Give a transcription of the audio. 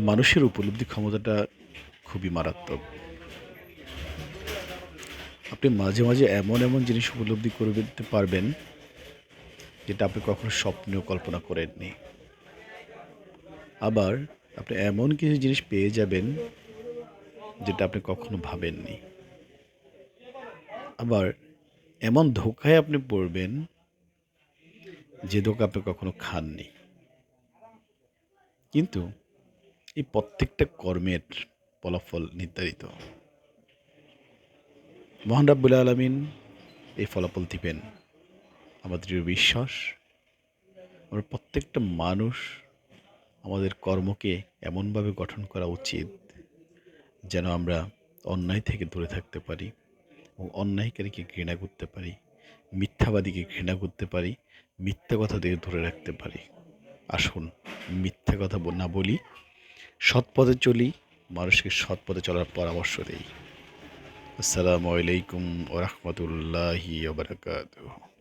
মানুষের উপলব্ধি ক্ষমতাটা খুবই মারাত্মক। আপনি মাঝে, মাঝে এমন জিনিস উপলব্ধি করতে পারবেন, যেটা আপনি কখনো স্বপ্নেও কল্পনা করেননি। আবার আপনি এমন কিছু জিনিস পেয়ে যাবেন, যেটা আপনি কখনো ভাবেননি। আবার এমন ধোঁকায় আপনি পড়বেন, যে ধোঁকা আপনি কখনো খাননি। কিন্তু এই প্রত্যেকটা কর্মের ফলাফল নির্ধারিত। মহান রাব্বুল আলামিন এই ফলাফল দিবেন। আমার দৃঢ় বিশ্বাস, আমরা প্রত্যেকটা মানুষ আমাদের কর্মকে এমনভাবে গঠন করা উচিত, যেন আমরা অন্যায় থেকে দূরে থাকতে পারি এবং অন্যায়কারীকে ঘৃণা করতে পারি, মিথ্যাবাদীকে ঘৃণা করতে পারি, মিথ্যা কথা থেকে দূরে রাখতে পারি। আসুন মিথ্যা কথা না বলি, সৎ পথে চলি, মানুষকে সৎ পথে চলার পরামর্শ দেই। আসসালামু আলাইকুম ওয়া রাহমাতুল্লাহি ওয়া বারাকাতুহু।